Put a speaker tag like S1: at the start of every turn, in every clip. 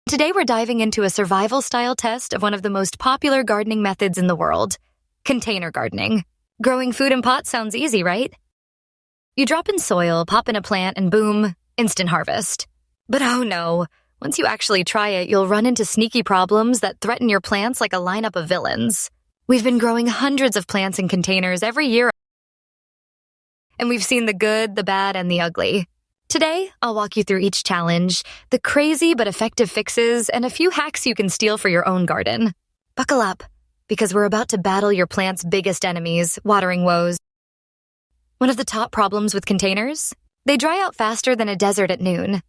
S1: Today we're diving into a survival-style test of one of the most popular gardening methods in the world, container gardening. Growing food in pots sounds easy, right? You drop in soil, pop in a plant, and boom, instant harvest. But oh no, once you actually try it, you'll run into sneaky problems that threaten your plants like a lineup of villains. We've been growing hundreds of plants in containers every year, and we've seen the good, the bad, and the ugly. Today, I'll walk you through each challenge, the crazy but effective fixes, and a few hacks you can steal for your own garden. Buckle up, because we're about to battle your plant's biggest enemies, watering woes. One of the top problems with containers? They dry out faster than a desert at noon.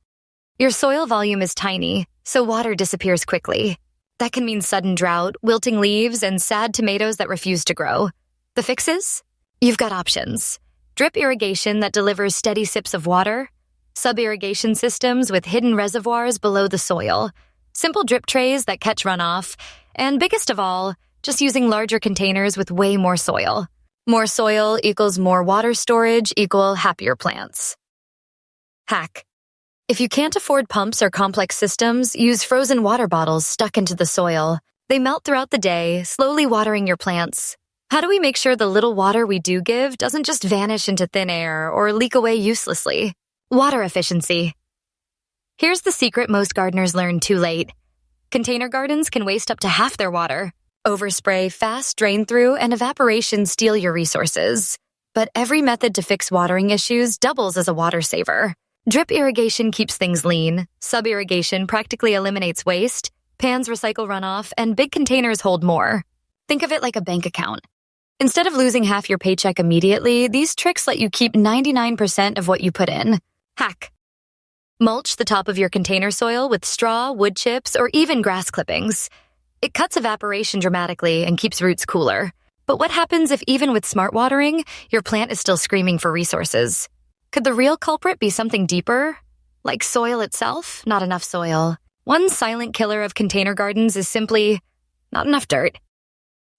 S1: Your soil volume is tiny, so water disappears quickly. That can mean sudden drought, wilting leaves, and sad tomatoes that refuse to grow. The fixes? You've got options. Drip irrigation that delivers steady sips of water, sub-irrigation systems with hidden reservoirs below the soil, simple drip trays that catch runoff, and biggest of all, just using larger containers with way more soil. More soil equals more water storage equal happier plants. Hack. If you can't afford pumps or complex systems, use frozen water bottles stuck into the soil. They melt throughout the day, slowly watering your plants. How do we make sure the little water we do give doesn't just vanish into thin air or leak away uselessly? Water efficiency. Here's the secret most gardeners learn too late. Container gardens can waste up to half their water. Overspray, fast drain through, and evaporation steal your resources. But every method to fix watering issues doubles as a water saver. Drip irrigation keeps things lean, sub-irrigation practically eliminates waste, pans recycle runoff, and big containers hold more. Think of it like a bank account. Instead of losing half your paycheck immediately, these tricks let you keep 99% of what you put in. Hack. Mulch the top of your container soil with straw, wood chips, or even grass clippings. It cuts evaporation dramatically and keeps roots cooler. But what happens if even with smart watering, your plant is still screaming for resources? Could the real culprit be something deeper? Like soil itself? Not enough soil. One silent killer of container gardens is simply not enough dirt.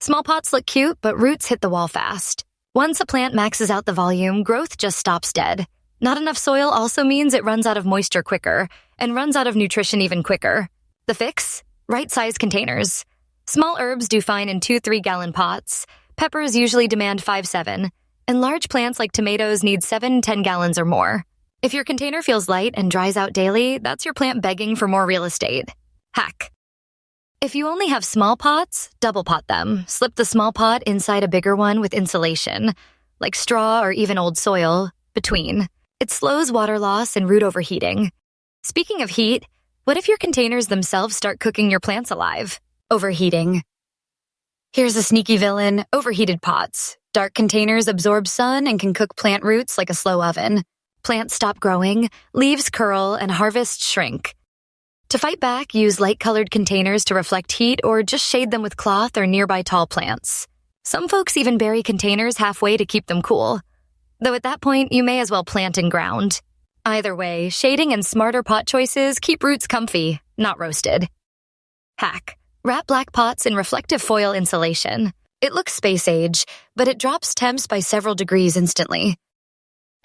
S1: Small pots look cute, but roots hit the wall fast. Once a plant maxes out the volume, growth just stops dead. Not enough soil also means it runs out of moisture quicker, and runs out of nutrition even quicker. The fix? Right-size containers. Small herbs do fine in 2-3 gallon pots. Peppers usually demand 5-7. And large plants like tomatoes need 7-10 gallons or more. If your container feels light and dries out daily, that's your plant begging for more real estate. Hack. If you only have small pots, double pot them. Slip the small pot inside a bigger one with insulation, like straw or even old soil, between. It slows water loss and root overheating. Speaking of heat, what if your containers themselves start cooking your plants alive? Overheating. Here's a sneaky villain, overheated pots. Dark containers absorb sun and can cook plant roots like a slow oven. Plants stop growing, leaves curl, and harvests shrink. To fight back, use light-colored containers to reflect heat or just shade them with cloth or nearby tall plants. Some folks even bury containers halfway to keep them cool. Though at that point, you may as well plant in ground. Either way, shading and smarter pot choices keep roots comfy, not roasted. Hack. Wrap black pots in reflective foil insulation. It looks space-age, but it drops temps by several degrees instantly.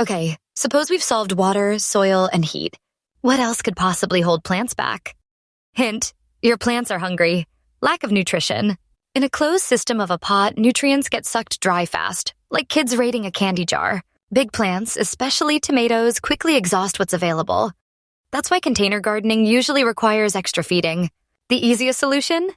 S1: Okay, suppose we've solved water, soil, and heat. What else could possibly hold plants back? Hint, your plants are hungry. Lack of nutrition. In a closed system of a pot, nutrients get sucked dry fast, like kids raiding a candy jar. Big plants, especially tomatoes, quickly exhaust what's available. That's why container gardening usually requires extra feeding. The easiest solution?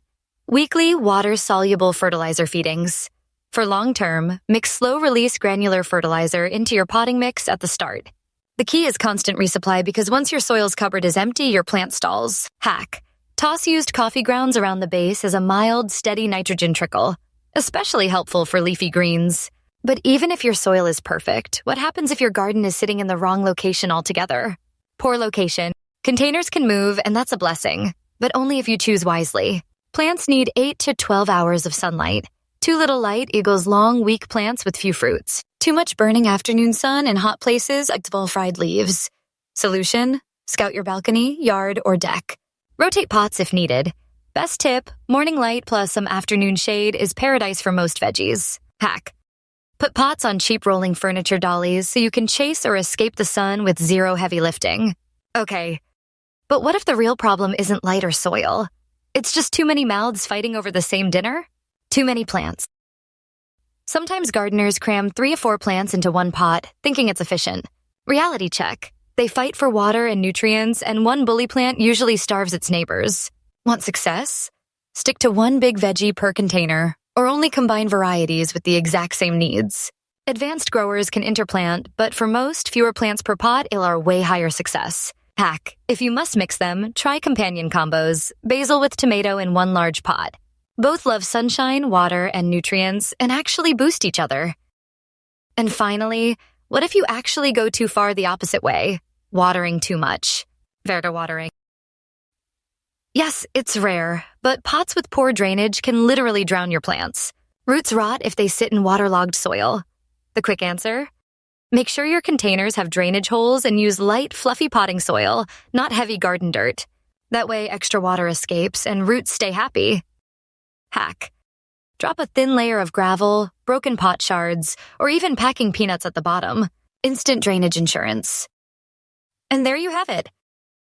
S1: Weekly water-soluble fertilizer feedings. For long-term, mix slow-release granular fertilizer into your potting mix at the start. The key is constant resupply because once your soil's cupboard is empty, your plant stalls. Hack. Toss used coffee grounds around the base as a mild, steady nitrogen trickle. Especially helpful for leafy greens. But even if your soil is perfect, what happens if your garden is sitting in the wrong location altogether? Poor location. Containers can move, and that's a blessing. But only if you choose wisely. Plants need 8 to 12 hours of sunlight. Too little light equals long, weak plants with few fruits. Too much burning afternoon sun in hot places equals fried leaves. Solution? Scout your balcony, yard, or deck. Rotate pots if needed. Best tip, morning light plus some afternoon shade is paradise for most veggies. Hack. Put pots on cheap rolling furniture dollies so you can chase or escape the sun with zero heavy lifting. Okay, But what if the real problem isn't light or soil? It's just too many mouths fighting over the same dinner? Too many plants. Sometimes gardeners cram 3 or 4 plants into one pot, thinking it's efficient. Reality check. They fight for water and nutrients, and one bully plant usually starves its neighbors. Want success? Stick to one big veggie per container, or only combine varieties with the exact same needs. Advanced growers can interplant, but for most, fewer plants per pot are way higher success. Hack. If you must mix them, try companion combos, basil with tomato in one large pot. Both love sunshine, water, and nutrients, and actually boost each other. And finally, what if you actually go too far the opposite way? Watering too much. Verderwatering. Yes, it's rare, but pots with poor drainage can literally drown your plants. Roots rot if they sit in waterlogged soil. The quick answer? Make sure your containers have drainage holes and use light, fluffy potting soil, not heavy garden dirt. That way extra water escapes and roots stay happy. Hack. Drop a thin layer of gravel, broken pot shards, or even packing peanuts at the bottom. Instant drainage insurance. And there you have it.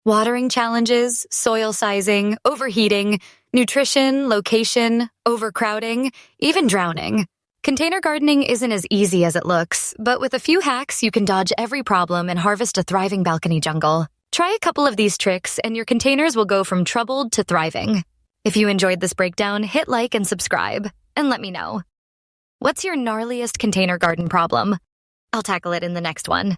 S1: Watering challenges, soil sizing, overheating, nutrition, location, overcrowding, even drowning. Container gardening isn't as easy as it looks, but with a few hacks, you can dodge every problem and harvest a thriving balcony jungle. Try a couple of these tricks and your containers will go from troubled to thriving. If you enjoyed this breakdown, hit like and subscribe, and let me know. What's your gnarliest container garden problem? I'll tackle it in the next one.